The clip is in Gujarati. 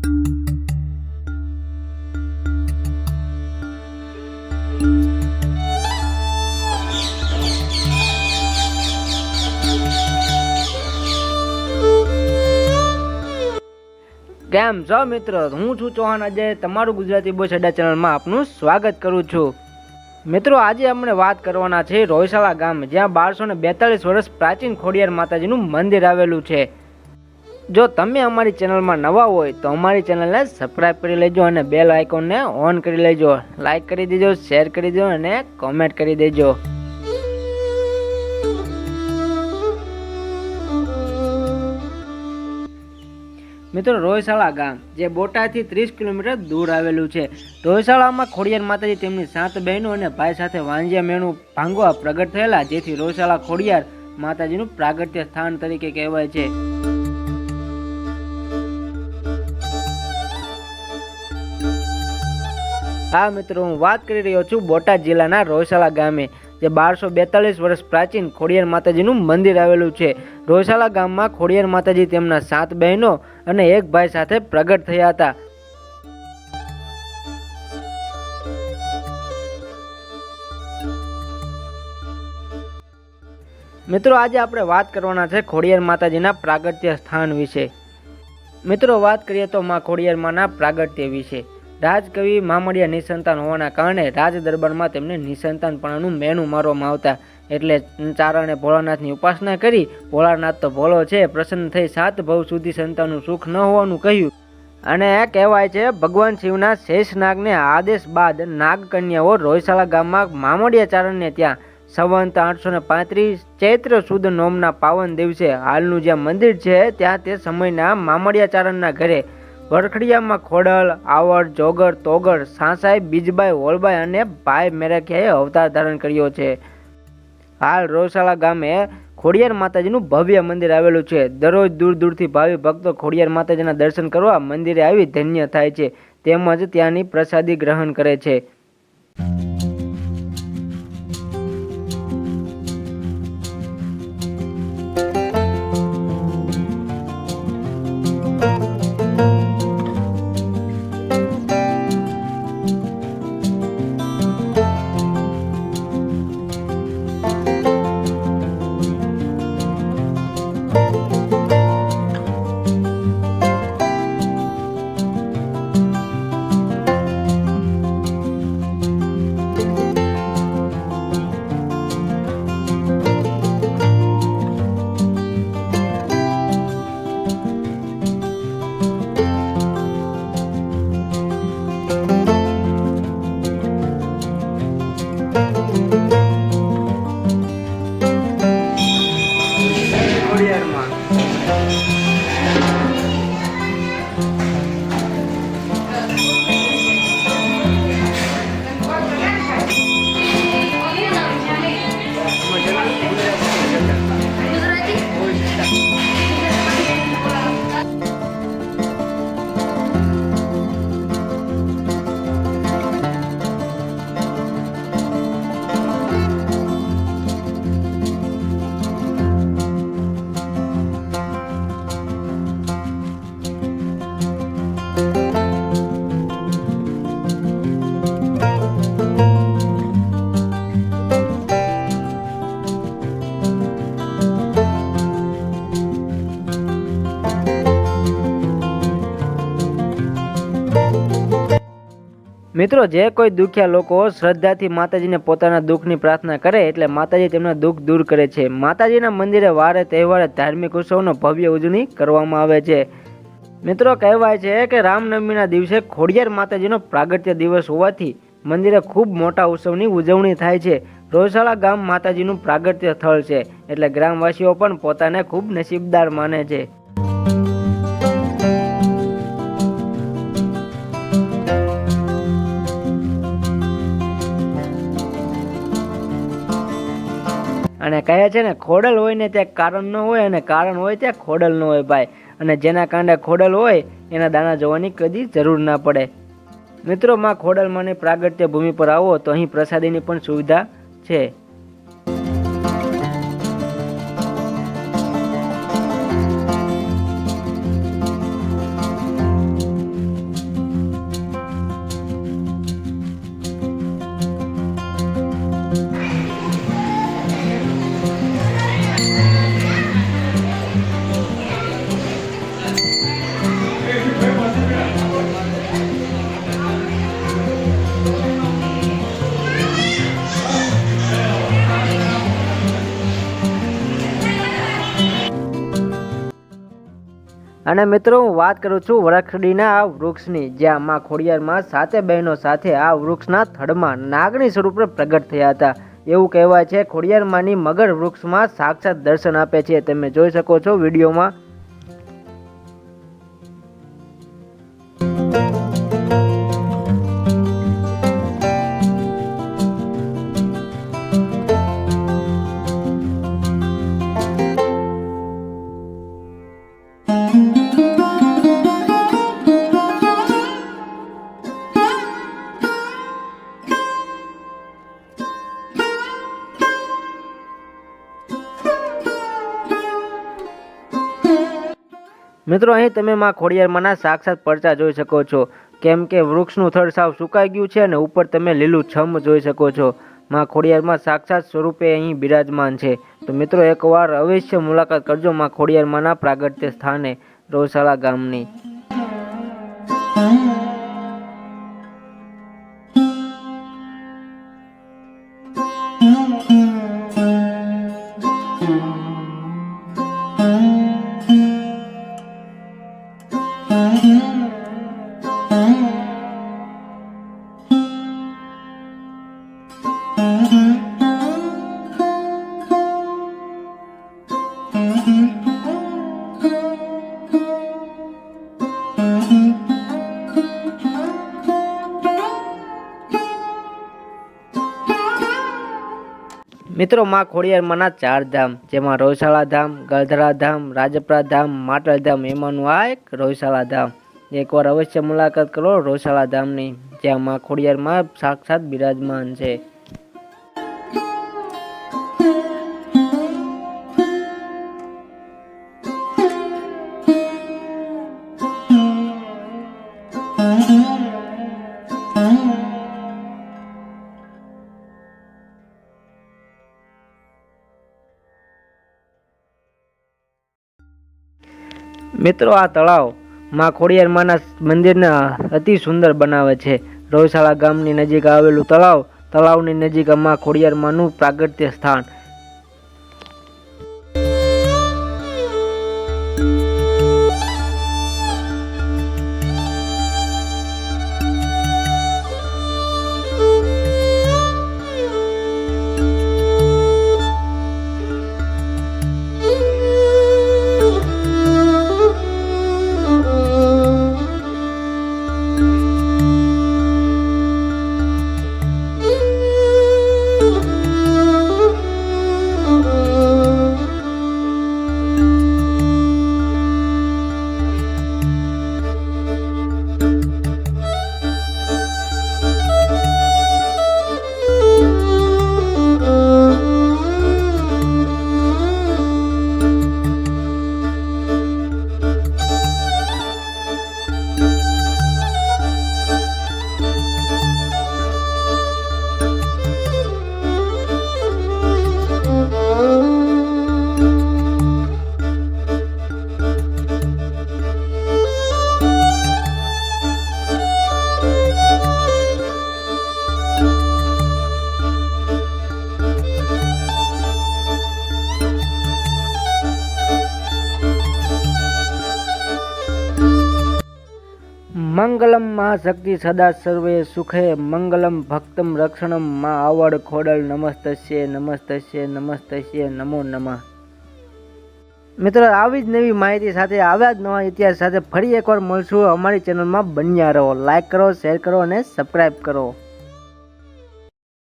કેમ છો મિત્રો, હું છું ચૌહાણ અજય, તમારું ગુજરાતી બોસ અડ્ડા ચેનલમાં આપનું સ્વાગત કરું છું। મિત્રો, આજે આપણે વાત કરવાના છે રોયશાળા ગામ, જ્યાં 1242 વર્ષ પ્રાચીન ખોડિયાર માતાજીનું મંદિર આવેલું છે। જો તમે અમારી ચેનલમાં નવા હોય તો અમારી ચેનલને સબસ્ક્રાઈબ કરી લેજો અને બેલ આઇકોનને ઓન કરી લેજો, લાઇક કરી દેજો, શેર કરી દેજો અને કોમેન્ટ કરી દેજો। મિત્રો, રોયશાળા ગામ જે બોટાદથી 30 કિલોમીટર દૂર આવેલું છે। રોયશાળામાં ખોડિયાર માતાજી તેમની 7 બહેનો અને ભાઈ સાથે વાંજિયા મેણું ભાંગવા પ્રગટ થયેલા, જેથી રોયશાળા ખોડિયાર માતાજીનું પ્રાગટ્ય સ્થાન તરીકે કહેવાય છે। હા મિત્રો, હું વાત કરી રહ્યો છું બોટાદ જિલ્લાના રોયશાળા ગામે, જે 1242 વર્ષ પ્રાચીન ખોડિયાર માતાજીનું મંદિર આવેલું છે। રોયશાળા ગામમાં ખોડિયાર માતાજી તેમના 7 બહેનો અને એક ભાઈ સાથે પ્રગટ થયા હતા। મિત્રો, આજે આપણે વાત કરવાના છે ખોડિયાર માતાજીના પ્રાગટ્ય સ્થાન વિશે। મિત્રો, વાત કરીએ તો માં ખોડિયારમાંના પ્રાગટ્ય વિશે। રાજકવિ મામડિયા નિસંતાન હોવાના કારણે રાજ દરબારમાં તેમને નિસંતાનપણાનું મેણું મારવામાં આવતા, એટલે ચારણે ભોળાનાથની ઉપાસના કરી ભોળાનાથ તો ભોળો છે પ્રસન્ન થઈ 7 ભવ સુધી સંતાનનું સુખ ન હોવાનું કહ્યું, અને કહેવાય છે ભગવાન શિવના શેષનાગને આદેશ બાદ નાગકન્યાઓ રોયશાળા ગામમાં મામડિયા ચારણને ત્યાં સંવંત 835 ચૈત્ર સુદ નોમના પાવન દિવસે હાલનું જ્યાં મંદિર છે ત્યાં તે સમયના મામડિયા ચારણના ઘરે વરખડિયામાં ખોડલ, આવડ, જોગર, તોગર, સાંસાઈ, બીજબાઈ, હોલબાઈ અને ભાઈ મેરખિયાએ અવતાર ધારણ કર્યો છે। હાલ રોયશાળા ગામે ખોડિયાર માતાજીનું ભવ્ય મંદિર આવેલું છે। દરરોજ દૂર દૂરથી ભાવિ ભક્તો ખોડિયાર માતાજીના દર્શન કરવા મંદિરે આવી ધન્ય થાય છે, તેમજ ત્યાંની પ્રસાદી ગ્રહણ કરે છે। મિત્રો, જે કોઈ દુખિયા લોકો શ્રદ્ધાથી માતાજીને પોતાના દુઃખની પ્રાર્થના કરે એટલે માતાજી તેમના દુઃખ દૂર કરે છે। માતાજીના મંદિરે વારે તહેવારે ધાર્મિક ઉત્સવનો ભવ્ય ઉજવણી કરવામાં આવે છે। મિત્રો, કહેવાય છે કે રામનવમીના દિવસે ખોડિયાર માતાજીનો પ્રાગટ્ય દિવસ હોવાથી મંદિરે ખૂબ મોટા ઉત્સવની ઉજવણી થાય છે। રોયશાળા ગામ માતાજીનું પ્રાગટ્ય સ્થળ છે, એટલે ગ્રામવાસીઓ પણ પોતાને ખૂબ નસીબદાર માને છે। અને કહે છે ને, ખોડલ હોય ને ત્યાં કારણ ન હોય અને કારણ હોય ત્યાં ખોડલ ન હોય ભાઈ, અને જેના કાંડે ખોડલ હોય એના દાણા જોવાની કદી જરૂર ના પડે। મિત્રો, માં ખોડલમાંની પ્રાગટ્ય ભૂમિ પર આવો તો અહીં પ્રસાદીની પણ સુવિધા છે। અને મિત્રો હું વાત કરું છું વરખડીના આ વૃક્ષની, જ્યાં માં ખોડિયારમાં સાતે બહેનો સાથે આ વૃક્ષના થડમાં નાગણી સ્વરૂપે પ્રગટ થયા હતા. એવું કહેવાય છે ખોડિયારમાંની મગર વૃક્ષમાં સાક્ષાત દર્શન આપે છે. તમે જોઈ શકો છો વિડીયોમાં. મિત્રો અહીં તમે માં ખોડિયારમાંના સાક્ષાત પરચા જોઈ શકો છો, કેમ કે વૃક્ષનું થડ સાવ સુકાઈ ગયું છે અને ઉપર તમે લીલું છમ જોઈ શકો છો. માં ખોડિયારમાં સાક્ષાત સ્વરૂપે અહીં બિરાજમાન છે. તો મિત્રો એકવાર અવશ્ય મુલાકાત કરજો માં ખોડિયારમાંના પ્રાગટ્ય સ્થાને રોસાળા ગામની. મિત્રો માં ખોડિયારમાંના 4 ધામ, જેમાં રોસાળા ધામ, ગળધરા ધામ, રાજપરા ધામ, માટલ ધામ, એમાંનું આ એક રોસાળા ધામ. એકવાર અવશ્ય મુલાકાત કરો રોસાળા ધામની, જ્યાં માં ખોડિયારમાં સાક્ષાત બિરાજમાન છે. મિત્રો આ તળાવ માં ખોડિયારમાંના મંદિરને અતિ સુંદર બનાવે છે. રોસાળા ગામની નજીક આવેલું તળાવની નજીક માં ખોડિયારમાંનું પ્રાગટ્ય સ્થાન. મંગલમ મહાશક્તિ સદા સર્વે સુખે મંગલમ ભક્તમ રક્ષણમ માં આવડ ખોડલ નમસ્તસ્ય નમસ્તસ્ય નમસ્તસ્ય નમો નમઃ. મિત્રો આવી જ નવી માહિતી સાથે આવ્યા જ નવા ઇતિહાસ સાથે ફરી એકવાર મળશું. અમારી ચેનલમાં બન્યા રહો. લાઈક કરો, શેર કરો અને સબસ્ક્રાઈબ કરો.